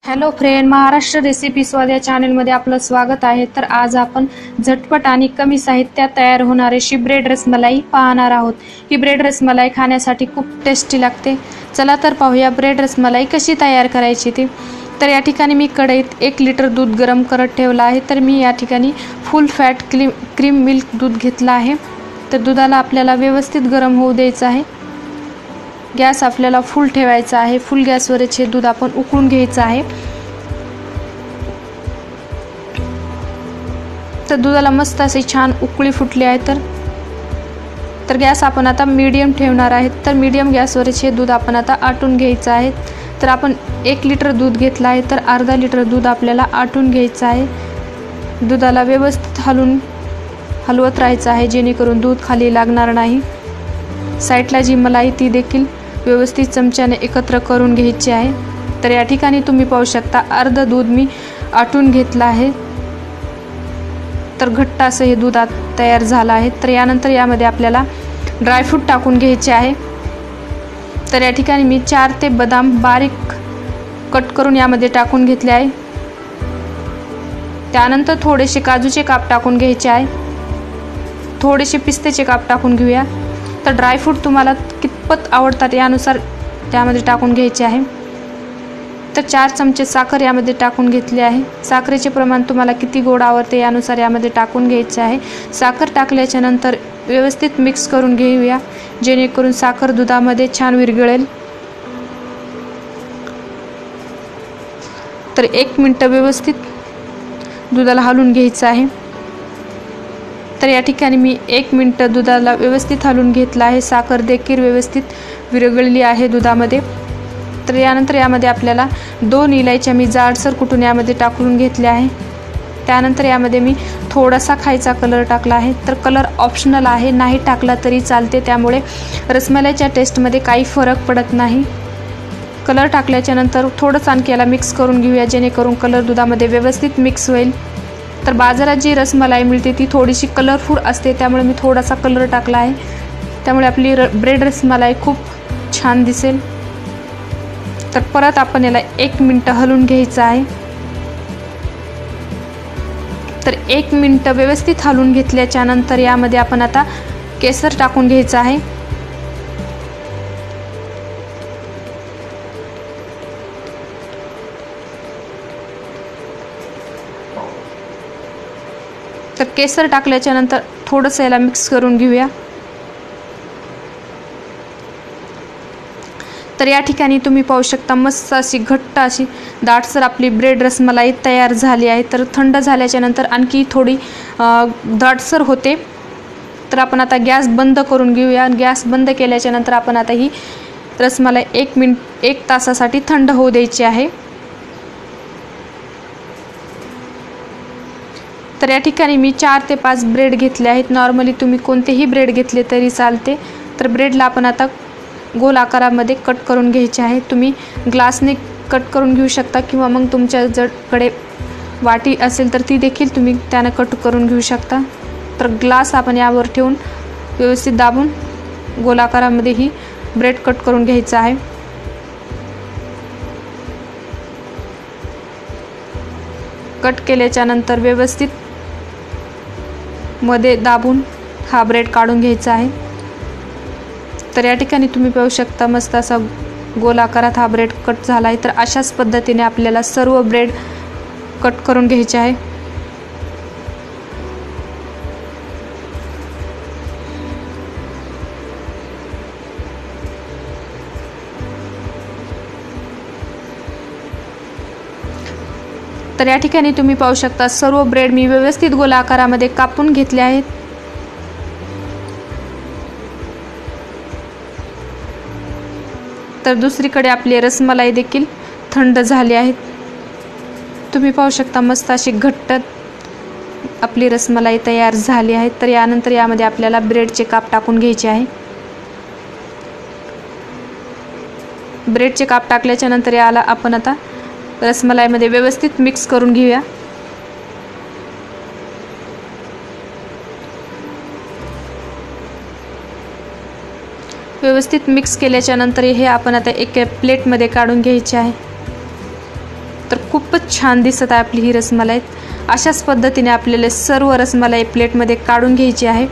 Hello friend, Maharashtra recipe स्वाद या चॅनलमध्ये आपलं स्वागत आहे। तर आज आपण झटपट आणि कमी साहित्यात तयार होणारी अशी ब्रेड रसमलाई पाहणार आहोत। ही ब्रेड रसमलाई खाण्यासाठी खूप टेस्टी लागते। चला तर पाहूया ब्रेड रसमलाई कशी तयार करायची ती। तर या ठिकाणी मी कढईत 1 लिटर दूध गरम करत ठेवला आहे। तर मी या ठिकाणी फुल फॅट क्रीम मिल्क दूध घेतला आहे। तर दुधाला आपल्याला व्यवस्थित गरम होऊ द्यायचं आहे। गॅस आपल्याला फुल ठेवायचा आहे। फुल गॅसवरच हे दूध आपण उकळून घ्यायचं आहे। तर दुधाला मस्त अशी छान उकळी फुटली आहे। तर गॅस आपण आता मीडियम ठेवणार आहे। तर मीडियम गॅसवरच हे दूध आपण आता आटून घ्यायचं आहे। तर आपण 1 लिटर दूध घेतलं आहे, तर अर्धा लिटर दूध आपल्याला आटून घ्यायचं आहे। दुधाला व्यवस्थित हलवत राहायचं आहे, जेणेकरून दूध खाली लागणार नाही। साईडला जी मलाई ती देखील व्यवस्थित चमच्याने एकत्र करून घ्यायची आहे। तर या ठिकाणी तुम्ही पाहू शकता अर्ध दूध मी आटून घेतलं आहे। तर घट्ट असं हे दूध तयार झालं आहे। तर यानंतर यामध्ये आपल्याला ड्रायफ्रूट टाकून घ्यायचे आहे। तर या ठिकाणी मी 4 ते बदाम बारीक कट करून यामध्ये टाकून घेतले आहे। त्यानंतर थोडेसे काजूचे काप टाकून घ्यायचे आहे। थोडेसे पिस्त्याचे काप टाकून घेऊया। तर ड्रायफ्रूट तुम्हाला कितपत आवडतात यानुसार त्यामध्ये टाकून घ्यायचे आहे। तर 4 चमचे साखर यामध्ये टाकून घेतली आहे। साखरेचे प्रमाण तुम्हाला किती गोड आवडते यानुसार यामध्ये टाकून घ्यायचे आहे। साखर टाकल्याच्या नंतर व्यवस्थित मिक्स करून घेऊया, जेणेकरून साखर दुधामध्ये छान विरघळेल। तर 1 मिनिट व्यवस्थित दुधाला हलवून घ्यायचं आहे। तर या ठिकाणी मी 1 मिनिट दुधाला व्यवस्थित हलवून घेतला आहे। साखर देखील व्यवस्थित विरघळली आहे दुधामध्ये। तर यानंतर यामध्ये आपल्याला 2 इलायच्या मी जाडसर कुटून यामध्ये टाकून घेतल्या आहे। त्यानंतर यामध्ये मी थोडासा खायचा कलर टाकला आहे। तर कलर ऑप्शनल आहे, नाही टाकला तरी चालते, त्यामुळे रसमलाईच्या टेस्टमध्ये काही फरक पडत नाही। कलर टाकल्याच्या नंतर थोडंसं आणखी याला मिक्स करून घेऊया, जेणेकरून कलर दुधामध्ये व्यवस्थित मिक्स होईल। तर बाजारात जी रसमलाई मिळते ती थोडीशी कलरफुल असते, त्यामुळे मी थोडासा कलर टाकला आहे। त्यामुळे आपली ब्रेड रसमलाई खूप छान दिसेल। तर परत आपण याला 1 मिनिट हलवून घ्यायचं आहे। तर 1 मिनिट व्यवस्थित हलवून घेतल्याच्या नंतर यामध्ये आपण आता केसर टाकून घ्यायचं आहे। तर केसर टाकल्याच्या नंतर थोडंसं याला मिक्स करून घेऊया। तर या ठिकाणी तुम्ही पाहू शकता मस्त अशी घट्ट अशी दाटसर आपली ब्रेड रसमलाई तयार झाली आहे। तर थंड झाल्याच्या नंतर आणखी थोडी दाटसर होते। तर आपण आता गॅस बंद करून घेऊया। गॅस बंद केल्याच्या नंतर आपण आता ही रसमलाई 1 तासासाठी थंड होऊ द्यायची आहे। तर या ठिकाणी मी 4 ते 5 ब्रेड घेतले आहेत। नॉर्मली तुम्ही कोणतेही ब्रेड घेतले तरी चालते। तर ब्रेडला आपण आता गोल आकारामध्ये कट करून घ्यायचे आहे। तुम्ही ग्लासने कट करून घेऊ शकता, किंवा मग तुमच्याकडे वाटी असेल तर ती देखील तुम्ही त्याने कट करून घेऊ शकता। तर ग्लास आपण यावर ठेवून व्यवस्थित दाबून गोल आकारामध्ये ही ब्रेड कट करून घ्यायचा आहे। कट केल्याच्या नंतर व्यवस्थित मध्ये दाबून हा ब्रेड काढून घ्यायचा आहे। तर या ठिकाणी तुम्ही पाहू शकता मस्त असा गोल आकारात हा ब्रेड कट झाला आहे। तर अशाच पद्धतीने आपल्याला सर्व ब्रेड कट करून घ्यायचे आहे। तर या ठिकाणी तुम्ही पाहू शकता सर्व ब्रेड मी व्यवस्थित गोल आकारामध्ये कापून घेतले आहेत। तर दुसरीकडे आपली रसमलाई देखील थंड झाली आहे। तुम्ही पाहू शकता मस्त अशी घट्ट आपली रसमलाई तयार झाली आहे। तर यानंतर यामध्ये आपल्याला ब्रेडचे काप टाकून घ्यायचे आहे। ब्रेडचे काप टाकल्याच्या नंतर याला आपण आता रसमलाईमध्ये व्यवस्थित मिक्स करून घेऊया। व्यवस्थित मिक्स केल्याच्या नंतर हे आपण आता एक प्लेटमध्ये काढून घ्यायचे आहे। तर खूपच छान दिसत आहे आपली ही रसमलाई। अशाच पद्धतीने आपल्याला सर्व रसमलाई प्लेटमध्ये काढून घ्यायची आहे।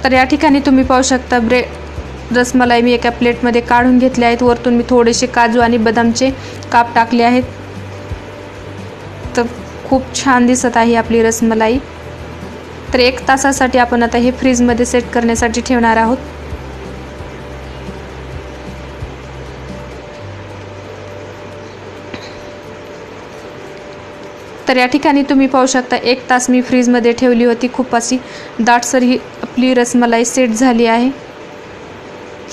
तर या ठिकाणी तुम्ही पाहू शकता रसमलाई मी एका प्लेटमध्ये काढून घेतले आहेत। वरतून मी थोडेसे काजू आणि बदामचे काप टाकले आहेत। तर खूप छान दिसत आहे आपली रसमलाई। तर 1 तासासाठी आपण आता हे फ्रीजमध्ये सेट करण्यासाठी ठेवणार आहोत। तर या ठिकाणी तुम्ही पाहू शकता 1 तास मी फ्रीजमध्ये ठेवली होती। खूप अशी दाटसर ही आपली रसमलाई सेट झाली आहे।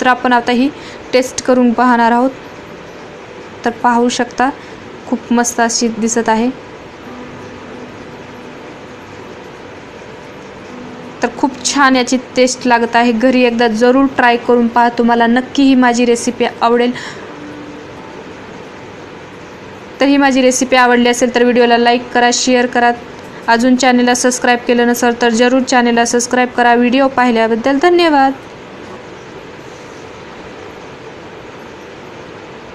तर आपण आता ही टेस्ट करून पाहणार आहोत। तर पाहू शकता खूप मस्त अशी दिसत आहे। तर खूप छान याची टेस्ट लागत आहे। घरी एकदा जरूर ट्राय करून पहा, तुम्हाला नक्की ही माझी रेसिपी आवडेल। तर ही माझी रेसिपी आवडली असेल तर व्हिडिओला लाईक करा, शेअर करा। अजून चॅनलला सबस्क्राईब केलं नसेल तर जरूर चॅनलला सबस्क्राईब करा। व्हिडिओ पाहिल्याबद्दल धन्यवाद।